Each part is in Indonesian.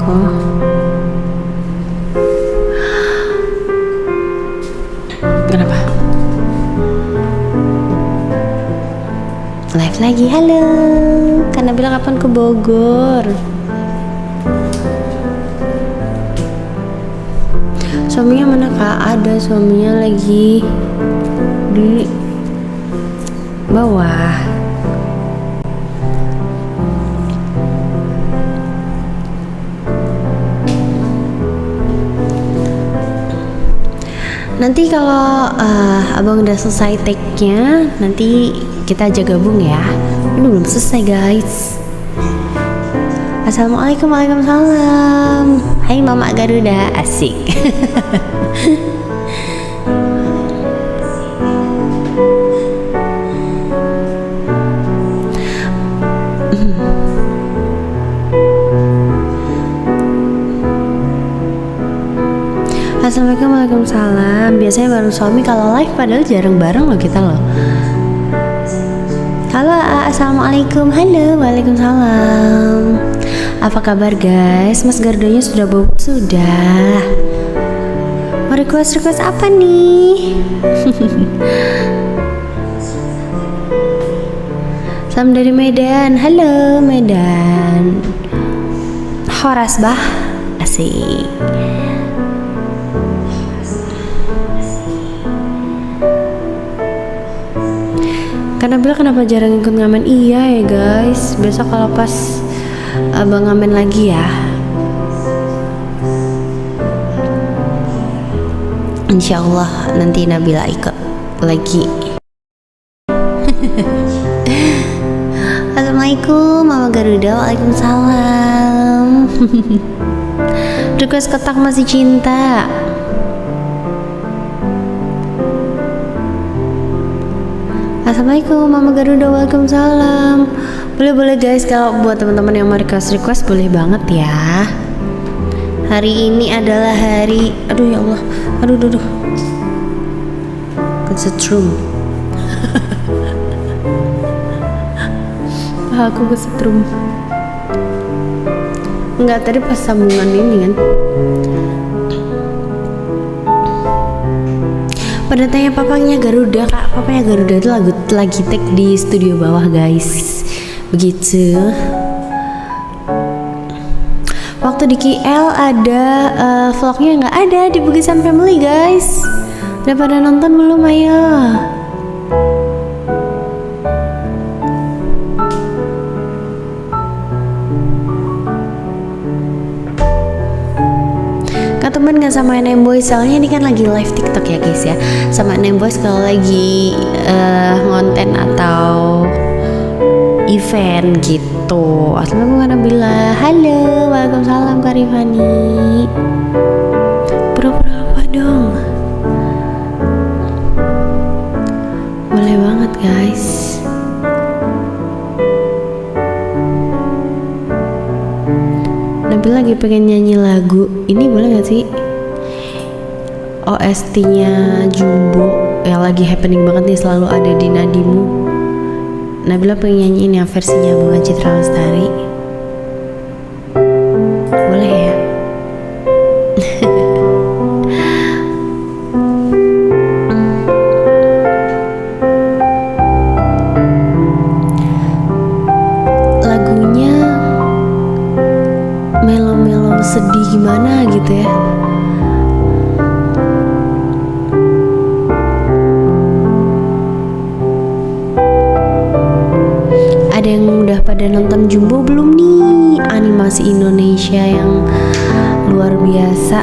Oh, kenapa? Live lagi, halo. Karena bilang kapan ke Bogor? Suaminya mana kak? Ada, suaminya lagi di bawah. Nanti kalau abang udah selesai take-nya, nanti kita aja gabung ya. Ini belum selesai guys. Assalamualaikum, waalaikumsalam. Hai Mama Garuda, asik. Assalamualaikum, waalaikumsalam. Biasanya baru suami kalau live, padahal jarang bareng loh kita loh. Halo, assalamualaikum. Halo, waalaikumsalam. Apa kabar guys? Mas Gardonya sudah bobo? Sudah. Mau request apa nih? Salam dari Medan. Halo Medan. Horas bah, asik. Karena bilang kenapa jarang ikut ngamen? Iya ya guys, besok kalau pas abang ngamen lagi ya. Insya Allah nanti Nabila ikut lagi. Assalamualaikum Mama Garuda, waalaikumsalam. Request kotak masih cinta. Assalamualaikum Mama Garuda, waalaikumsalam. Boleh guys, kalau buat teman-teman yang mau request boleh banget ya. Hari ini adalah hari, aduh ya Allah, aduh, kesetrum. Aku kesetrum. Enggak, tadi pas sambungan ini kan. Pada tanya papanya Garuda, kak, papanya Garuda itu lagi take di studio bawah guys. Begitu. Waktu di KL ada vlognya nggak ada di Bugisan Family guys. Udah pada nonton belum? Ayo. Temen gak sama NM Boys, soalnya ini kan lagi live TikTok ya guys ya. Sama NM Boys kalau lagi ngonten atau event gitu. Assalamualaikum Nabila. Halo, waalaikumsalam Kak Rifani. Pura-pura apa dong? Boleh banget guys. Nabila lagi pengen nyanyi lagu ini, boleh gak sih? OST-nya Jumbo yang lagi happening banget nih, selalu ada di nadimu. Nabila pengen nyanyiin yang versinya Bunga Citra Lestari. Boleh ya? Lagunya melo-melo sedih gimana gitu ya. Ada yang udah pada nonton Jumbo belum nih? Animasi Indonesia yang luar biasa.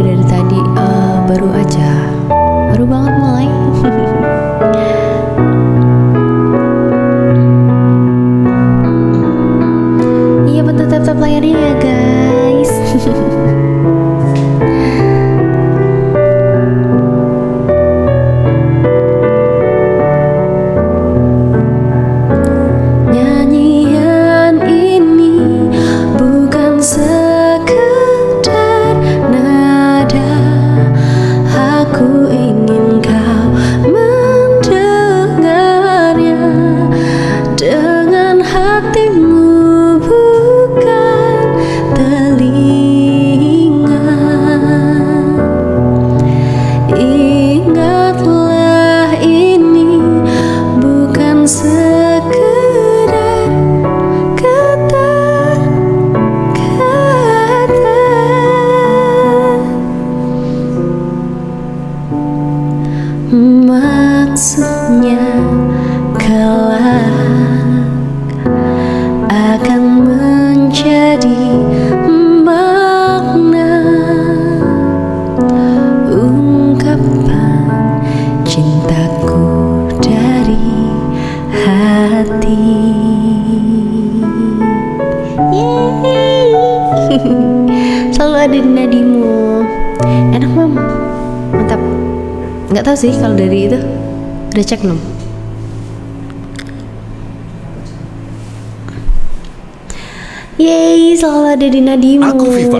dari tadi, baru aja, baru banget mulai. Iya betul, tap layarnya ya guys. Nyanyian ini bukan sekedar nada, aku ingin kau mendengarnya dengan hatimu, bukan telinga. Ingatlah ini bukan sekedar kata-kata, maksudnya kelak akan menjadi makna ungkapan cintaku dari hati. Yeay. Selalu ada di nadimu. Enak mam, mantap. Nggak tahu sih kalau dari itu udah cek belum? Yeay, selalu ada di nadimu. Aku Viva.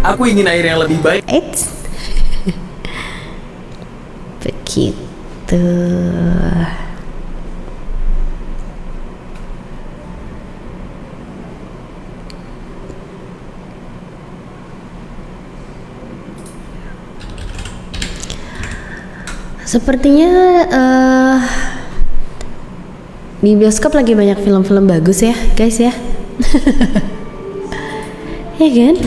Aku ingin air yang lebih baik. Eits. Begitu. Sepertinya di bioskop lagi banyak film-film bagus ya guys ya. Ya kan?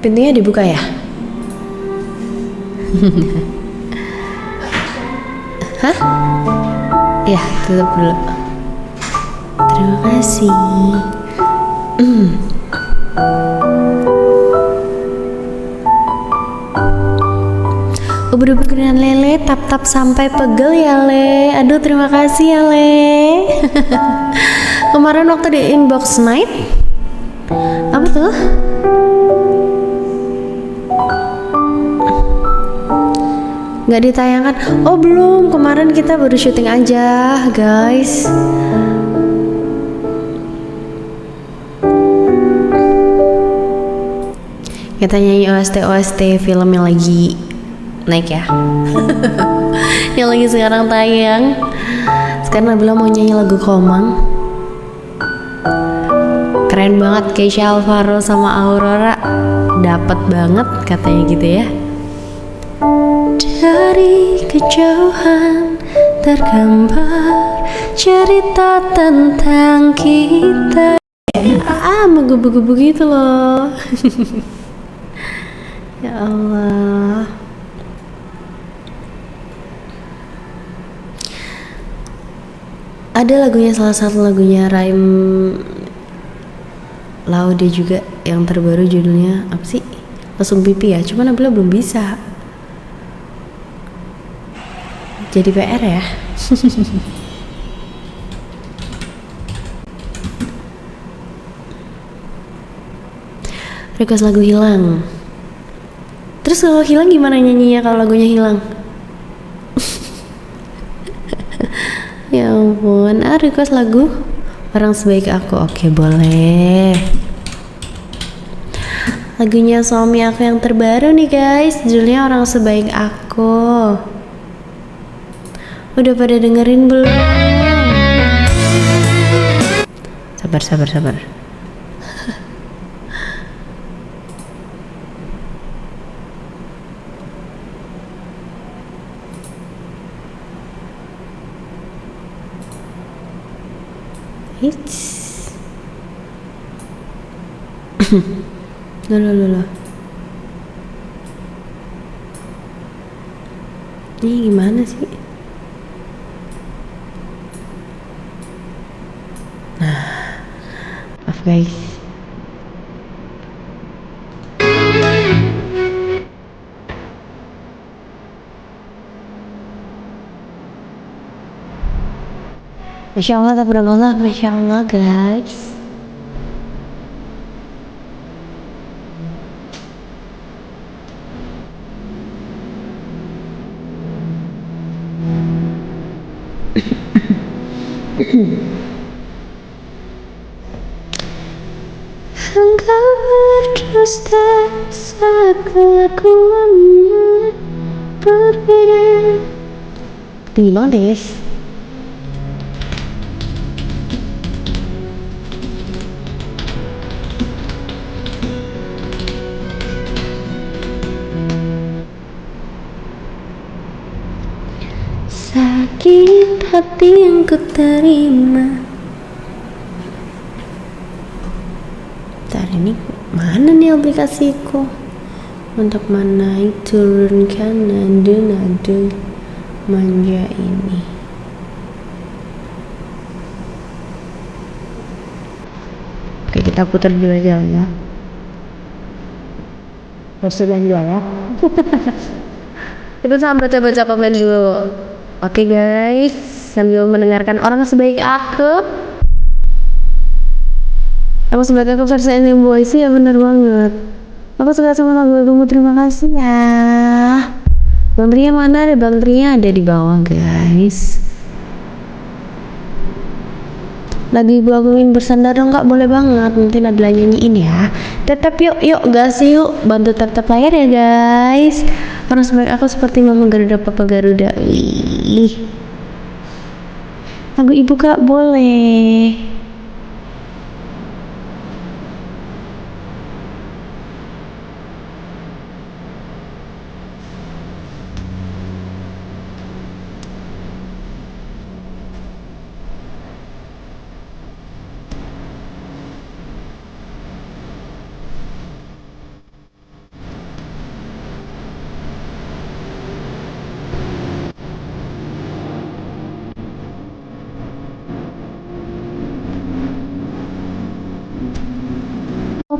Pintunya dibuka ya? Hah? Ya, tutup dulu. Terima kasih. Ubur-ubur dengan lele, tap-tap sampai pegel ya Le. Aduh terima kasih ya Le. Kemarin waktu di inbox night, apa tuh? Nggak ditayangkan. Oh belum, kemarin kita baru syuting aja guys. Kita nyanyi OST film yang lagi naik ya. Yang lagi sekarang tayang. Sekarang Nabila mau nyanyi lagu Komang. Keren banget, Keisha Alvaro sama Aurora dapat banget katanya gitu ya. Dari kejauhan tergambar cerita tentang kita. Menggebu-gebu gitu loh. Ya Allah. Ada lagunya, salah satu lagunya Raim Laude juga yang terbaru, judulnya apa sih? Langsung pipi ya. Cuman Nabila belum bisa. Jadi PR ya. Request lagu hilang. Terus kalau hilang gimana nyanyinya kalau lagunya hilang? Ya ampun. Request lagu Orang Sebaik Aku. Oke boleh. Lagunya suami aku yang terbaru nih guys, judulnya Orang Sebaik Aku. Udah pada dengerin belum? Sabar. Hits. Loh. Ini gimana sih? Maaf guys. Masya Allah, tabarakallah, Masya Allah guys. Engkau berdusta saat kelakuanmu berbeda. Tinggi banget ya guys. Sakit hati yang ku terima. Bentar, ini mana nih aplikasiku? Untuk mana turunkan nado-nado manja ini. Oke, kita putar dulu aja ya. Terus ya. Kita sambil baca komen dulu. Oke guys, sambil mendengarkan orang sebaik aku sebagai aku versi Anime Boys ya, bener banget. Aku suka sama lagu-lagumu, terima kasih ya. Bang Tria mana? Ada Bang Tria, ada di bawah guys. Lagi laguin bersandar dong kak, boleh banget, nanti Nadila nyanyiin ya. Tetap yuk gas yuk, bantu tap layar ya guys. Orang sebaik aku seperti Mama Garuda Papa Garuda. Ih, lagu ibu kak boleh.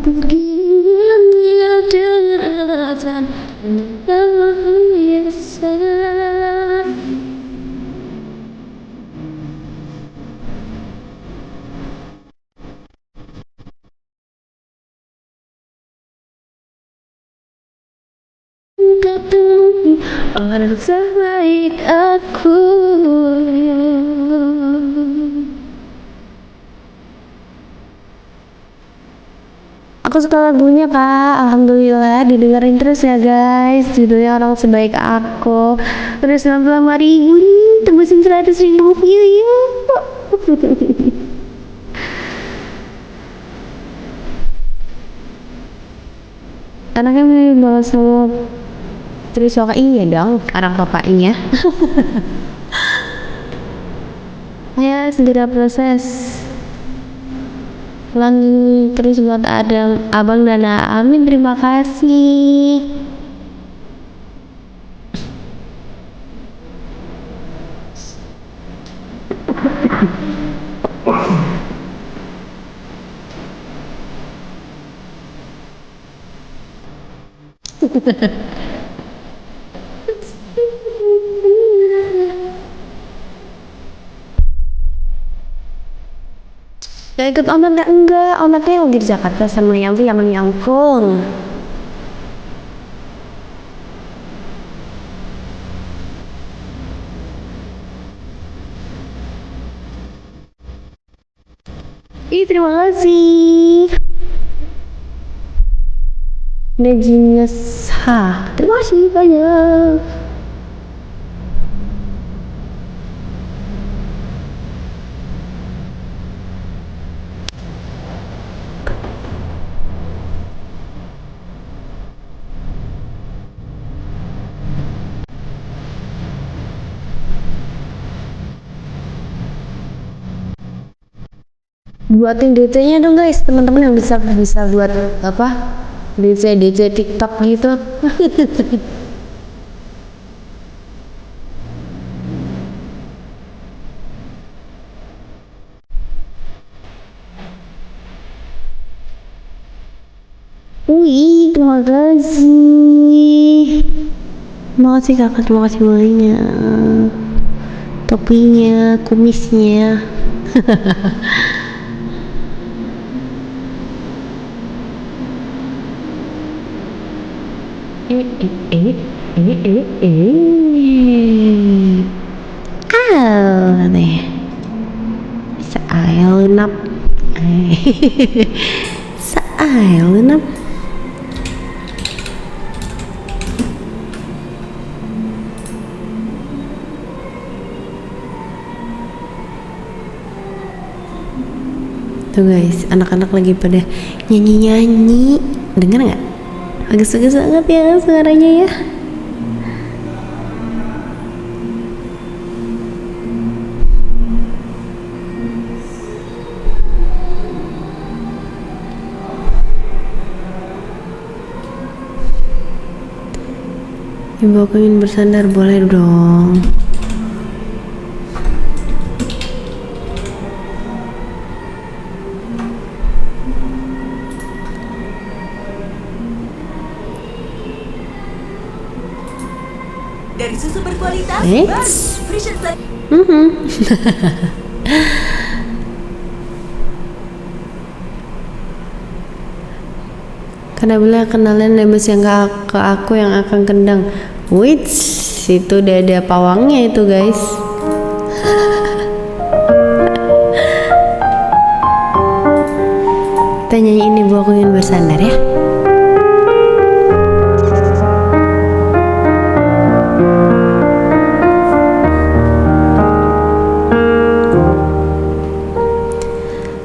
Pergi dengan alasan biasa. Ketemu orang sebaik aku. Aku suka lagunya kak, alhamdulillah didengerin terus ya guys. Judulnya Orang Sebaik Aku. Terus 95.000 nih, tembusin 100.000 view yuk. Anaknya mirip banget sama Triswaka. Iya dong, orang bapaknya. Ayo segera proses. Pulang terus buat ada abang dan Amin, terima kasih. Gak ikut ometnya enggak, ometnya lagi di Jakarta sama yang Yangkung. Terima kasih. Genius terima kasih banyak. Buatin DC-nya dong guys, teman-teman yang bisa buat apa DC TikTok gitu. Makasih kakak, terima kasih belinya, topinya, kumisnya. Nih seailunap seailunap. Tuh guys, anak-anak lagi pada nyanyi-nyanyi. Dengar nggak? Bagus-bagus banget ya suaranya ya. Ibu aku ingin bersandar, boleh dong. Dari susu berkualitas, Frisian Flag. Karena bila kenalin nebus yang ke aku yang akan kendang. Wits, itu udah ada pawangnya itu guys. Kita nyanyiin Ibu Aku Ingin Bersandar ya.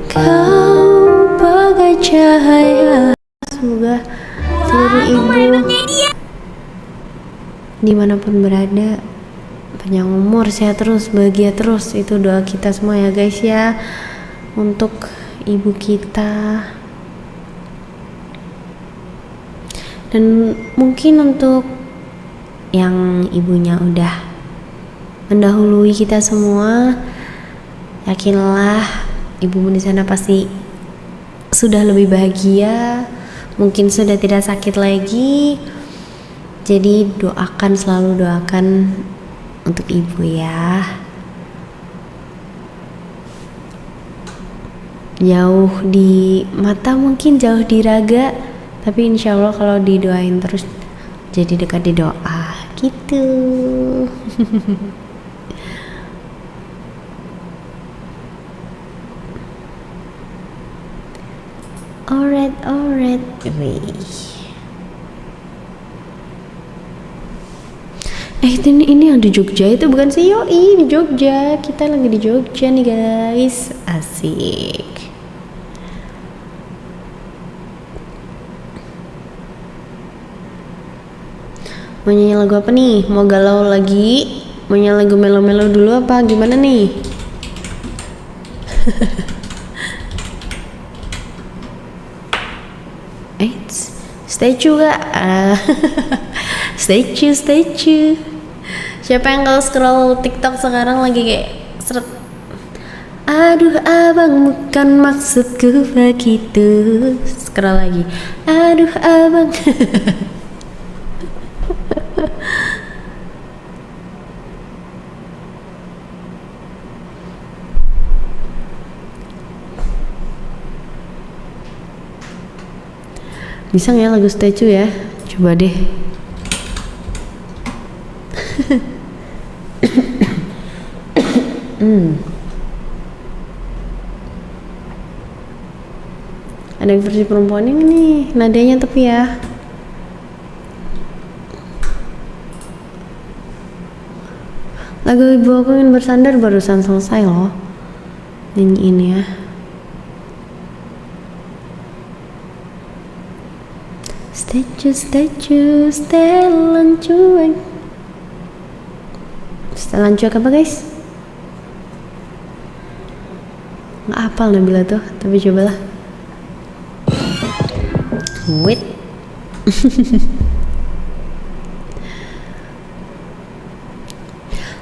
Kau bagai cahaya. Semoga seluruh ibu dimanapun berada panjang umur, sehat terus, bahagia terus. Itu doa kita semua ya guys ya, untuk ibu kita. Dan mungkin untuk yang ibunya udah mendahului kita semua, yakinlah ibumu di sana pasti sudah lebih bahagia, mungkin sudah tidak sakit lagi. Jadi doakan, selalu doakan untuk ibu ya. Jauh di mata mungkin jauh di raga, tapi insya Allah kalau didoain terus jadi dekat di doa gitu. Alright. Ini yang di Jogja itu bukan sih? Yoi, di Jogja. Kita lagi di Jogja nih guys. Asik. Mau nyanyi lagu apa nih? Mau galau lagi? Mau nyanyi lagu melo-melo dulu apa gimana nih? Statue gak? Statue. Siapa yang kalau scroll TikTok sekarang lagi kayak seret. Aduh abang, bukan maksudku begitu. Scroll lagi. Aduh abang. Bisa nggak ya lagu Statue ya? Coba deh. Ada versi perempuannya nih, nadanya tapi ya. Lagu Ibu Aku Ingin Bersandar barusan selesai loh nyanyiin ya. Statue, setelan cuek. Setelan cuek apa guys? Nggak hafal Nabila tuh, tapi cobalah. Wait.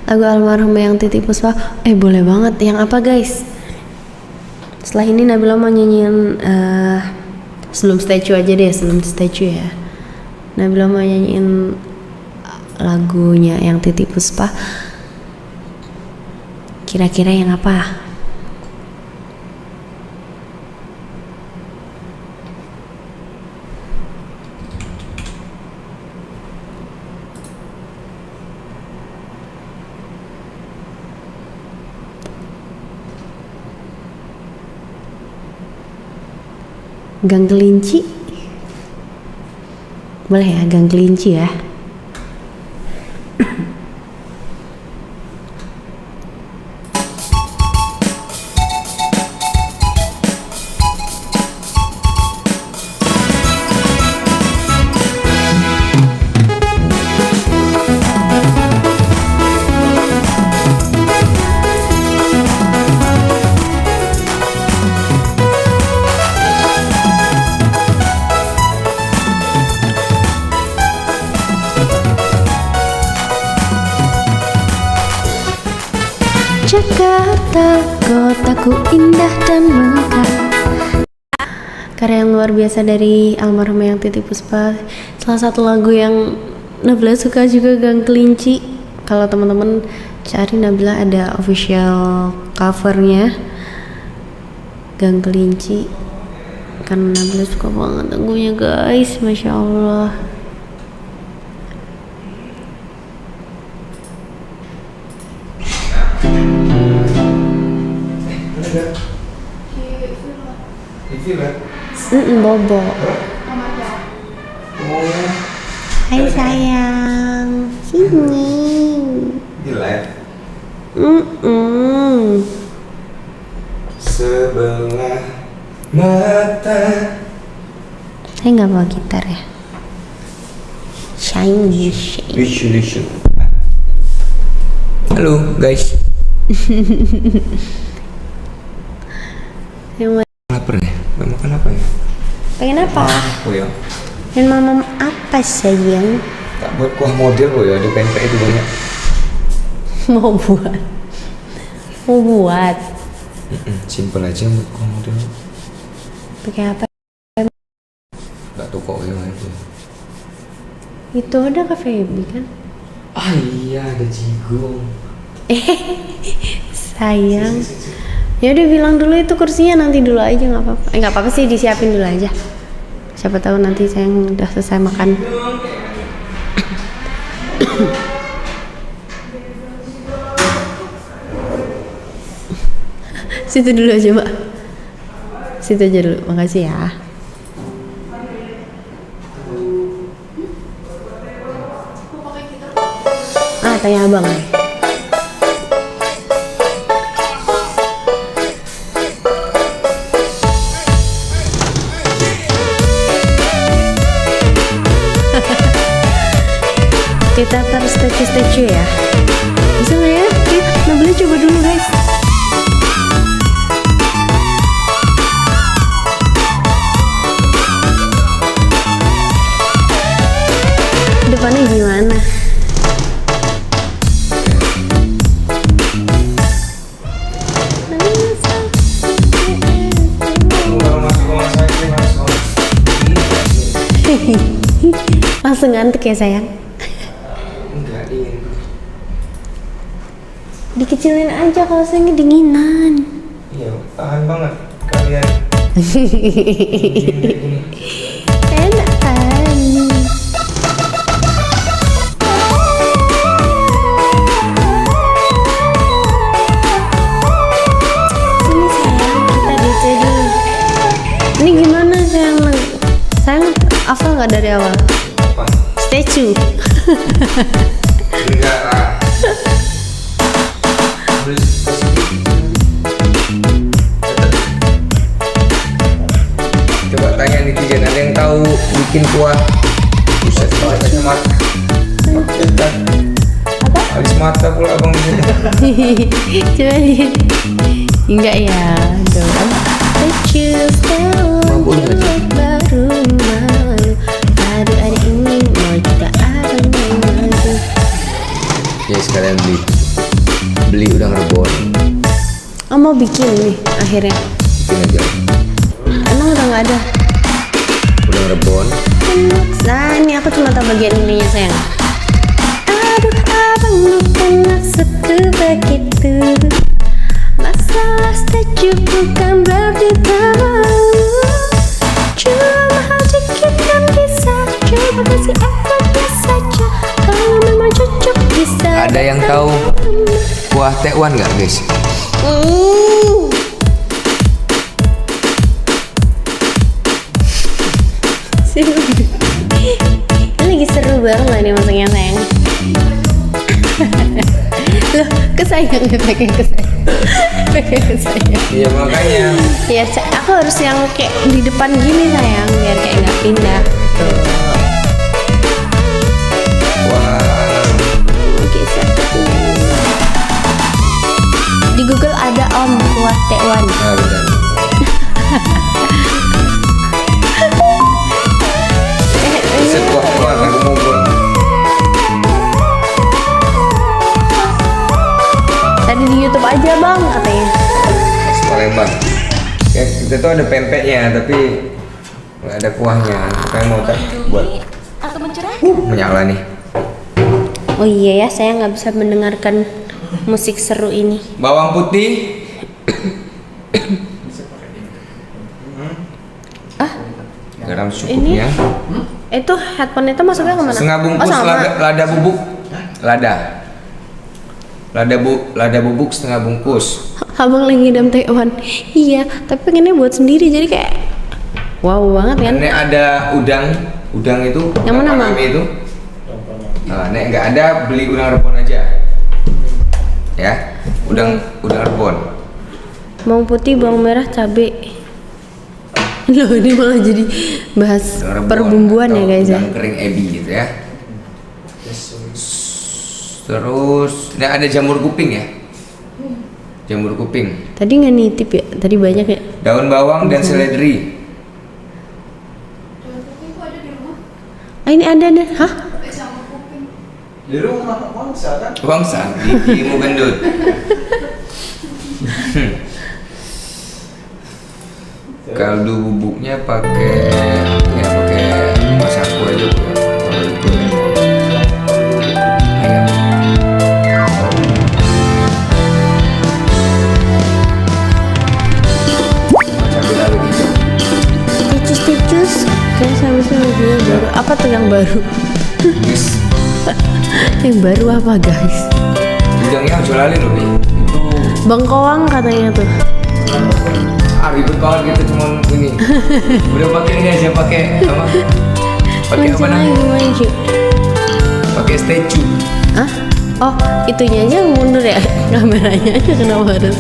Lagu almarhum yang Titi Puspa. Boleh banget. Yang apa guys? Setelah ini Nabila mau nyanyiin sebelum Statue aja deh, sebelum Statue ya. Nabila mau nyanyiin lagunya yang Titiek Puspa. Kira-kira yang apa? Gang Kelinci? Boleh ya, Gang Kelinci ya. Jakarta, kotaku indah dan megah. Karya yang luar biasa dari almarhum yang Titiek Puspa. Salah satu lagu yang Nabila suka juga, Gang Kelinci. Kalau teman-teman cari, Nabila ada official covernya Gang Kelinci. Karena Nabila suka banget lagunya guys, Masya Allah. Bobo. Hai sayang, sini. Sebelah mata. Saya nggak bawa gitar ya. Shiny. Lucu. Halo guys. Yang Lapar ya? Mau makan apa ya? pengen apa? Oh ya. Dan mama apa sayang? Tak buat kuah model kok ya, di pempek itu banyak. Mau buat. Simple aja buat kuah model. Pakai apa? Gak tau kok yang itu. Itu ada Cafe Ebi kan? Ah iya, ada jigong. Sayang. Ya udah bilang dulu itu kursinya nanti dulu aja, nggak apa-apa. Nggak apa-apa sih, disiapin dulu aja. Siapa tahu nanti saya udah selesai makan. Situ dulu aja mbak. Situ aja dulu, makasih ya. Tanya abang ya. Kita taruh statue ya. Bisa nggak ya? Oke, Nabila coba dulu guys. Depannya gimana? Langsung ngantuk ya sayang? Enggak, dingin. Dikecilin aja kalau saya kedinginan. Iya, tahan banget kalian. Enak kan? Ini sayang, kita DC dulu. Ini gimana sayang? Sayang hafal nggak dari awal? Apa? Statue. Enggak lah. Coba tanya netizen, ada yang tahu bikin kuah? Buset, pakai kacamata. Apa? Alis mata pula abang di sini. Coba lihat. Enggak ya, dong. Mabuk nggak? Baru malu. Aduh ada ini mau juga abang yang malu. Ya sekalian beli udang rebon. Oh mau bikin nih akhirnya. Bikin aja. Emang udah nggak ada? Udang rebon. Nah ini aku cuma tahu bagian ininya sayang. bukan maksudku begitu. Masalah setuju bukan berarti tak mau. Cuma dikit dan bisa. Coba kasih effortnya saja. Kalau memang cocok bisa. Ada yang tahu kuah tekwan nggak guys? Ini lagi seru banget loh ini masaknya sayang. Loh, kesayang pakai kesayang. Iya makanya. Ya, aku harus yang kayak di depan gini sayang, biar kayak nggak pindah. Tuh. Wah. Oke, di Google ada om kuah tekwan. Nah, benar. Resep kuah tekwan aku mau buat. Tadi di YouTube aja bang katanya. Khas Palembang. Ya, kita tuh ada pempeknya tapi nggak ada kuahnya. Saya mau buat Atau mencerah? menyala nih. Oh iya ya, saya nggak bisa mendengarkan musik seru ini. Bawang putih. Garam secukupnya. Itu headphone itu masuknya kemana? Setengah bungkus sama. lada bubuk. Lada bubuk setengah bungkus. Abang lagi ngidam tekwan. Iya, tapi pengennya buat sendiri jadi kayak wow banget kan? Nek ada udang itu. Yang mana, udang Bang? kami itu. Nah, nek nggak ada beli udang rebon aja. Ya, udang rebon. Bawang putih, bawang merah, cabe. Loh, ini malah jadi bahas Udang rebon perbumbuan ya atau guys ya. udang kering ebi gitu ya. Terus, ini ada jamur kuping ya. Jamur kuping. Tadi nggak nitip ya? Tadi banyak ya? Daun bawang dan seledri. Ah, ini ada. Hah? Di rumah Wangsa kan? Wangsa, gigimu gendut. Kaldu bubuknya pakai masaku aja Bu, ya. Kalau itu ayam. Cabai rawit hijau. Ticus. Kayak sama baru. Apa tuh yang baru? Yes. Yang baru apa guys? Udangnya ojo lali loh Bi. Itu Bengkoang katanya tuh. ribet banget gitu cuman ini. Udah pakai ini aja pakai apa? Pakai apa namanya? Maju. Pakai statue. Hah? Oh, itunya aja yang mundur ya? Kameranya aja kenapa harus?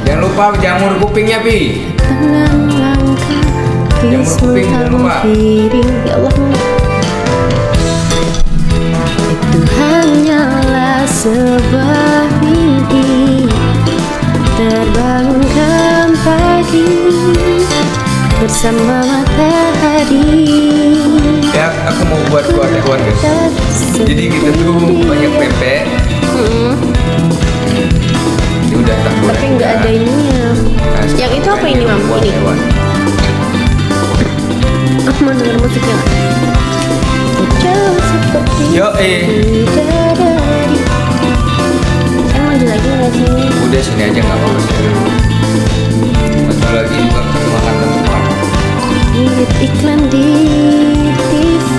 Jangan lupa jamur kupingnya Pi. Tenang langkah, Jamur please kuping, jangan lupa. menghampiri. Ya Allah. Itu hanyalah sebuah mimpi. Terbangunkan pagi bersama matahari. Ya, aku mau buat kuah tekwan guys. Jadi kita tuh banyak pempek. Ini udah tak goreng. Tapi nggak ada ininya. Nah, Yang itu apa ini mampu kuah ini? tekwan. Aku mau denger musiknya. Jauh seperti Yo bidadari. Saya maju lagi nggak sih? udah sini aja nggak apa-apa sih. Maju lagi juga makan tempat. Lihat iklan di TV.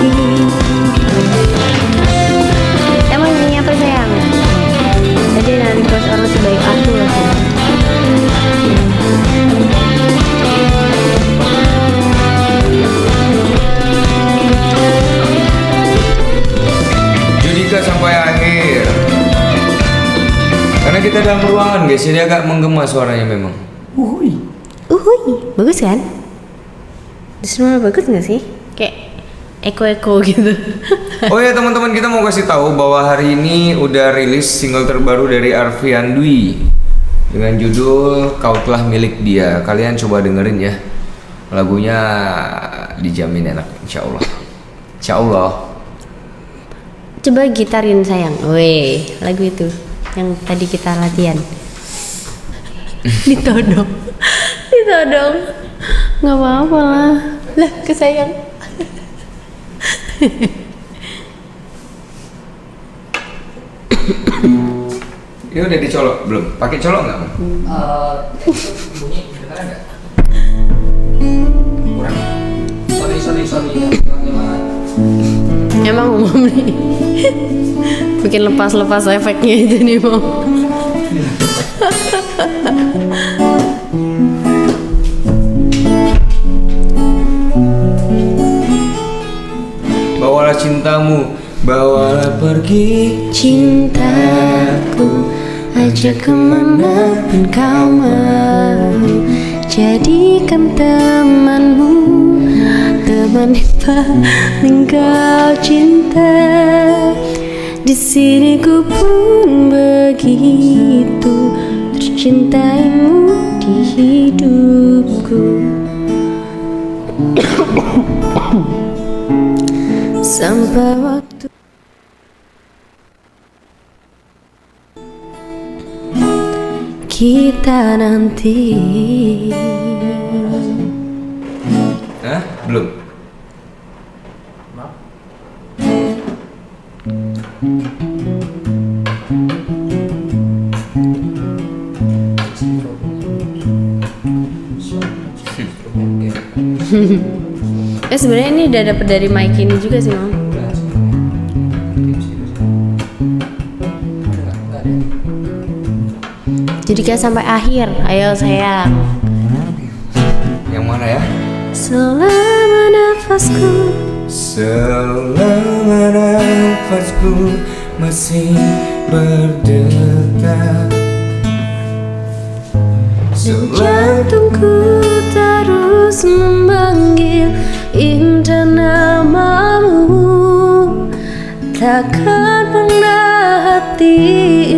Emang ini apa sayang? Tadi nanti pas orang sebaik aku lagi. Judika sampai akhir. Karena kita dalam ruangan guys, jadi agak menggema suaranya memang. Uhuy, bagus kan? Justru malah bagus nggak sih? Kayak eko gitu. Oh ya teman-teman, kita mau kasih tahu bahwa hari ini udah rilis single terbaru dari Arfian Dwi dengan judul Kau Telah Milik Dia. Kalian coba dengerin ya. Lagunya dijamin enak, insya Allah. Insya Allah. Coba gitarin sayang. Weh, lagu itu yang tadi kita latihan. Ditodong. Nggak apa-apa lah. Lah, kesayang. Ini udah dicolok belum? Pakai colok nggak? Bunyi kedengeran nggak? Kurang. Sorry. Emang umum nih. Bikin lepas-lepas efeknya itu nih mau. Bawalah cintamu, bawalah pergi Cintaku, ajak kemana pun kau mau. Jadikan temanmu, teman di paling kau cinta. Di sini ku pun begitu tercintaimu di hidupku. Sampai waktu kita nanti. Hah? Belum? Maaf. Sebenarnya ini udah dapet dari mic ini juga sih Mam. Jadi kayak sampai akhir. Ayo sayang. Yang mana ya? Selama nafasku, Selama nafasku masih berdetak, jantungku terus memanggil indah namamu. Takkan pernah hati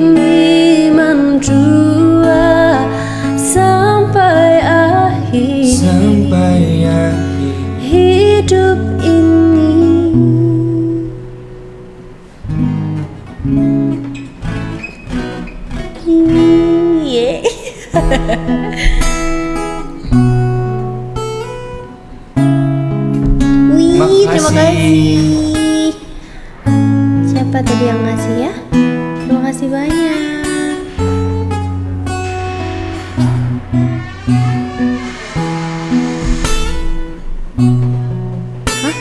ini menjua sampai akhir hidup ini. Yeah. Wih, terima Makasih. kasih. Siapa tadi yang ngasih ya? Terima kasih banyak. Hah?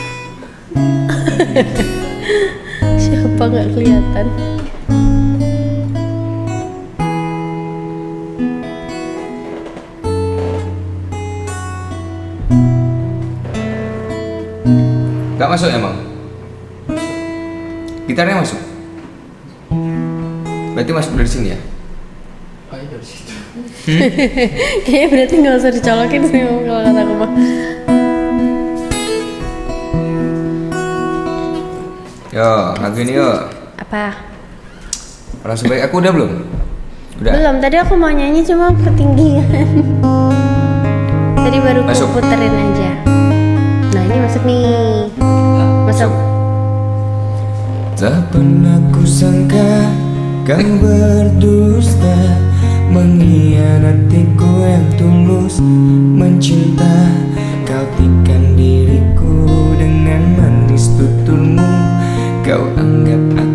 Siapa nggak kelihatan? Gak masuk emang? Gitarnya masuk? Berarti masuk dari sini ya? Ayo dari situ. Kayaknya berarti nggak usah dicolokin sih Mam, kalau kata aku mah. Yo, lagu ini yuk. Apa? Orang sebaik aku udah belum? Udah. Belum, tadi aku mau nyanyi cuma ketinggian. Tadi baru Masuk. aku puterin aja. Nah ini masuk nih. Masuk. Tak pernah kusangka kau berdusta, mengkhianatiku yang tulus mencinta. Kau tikam diriku dengan manis tuturmu, kau anggap aku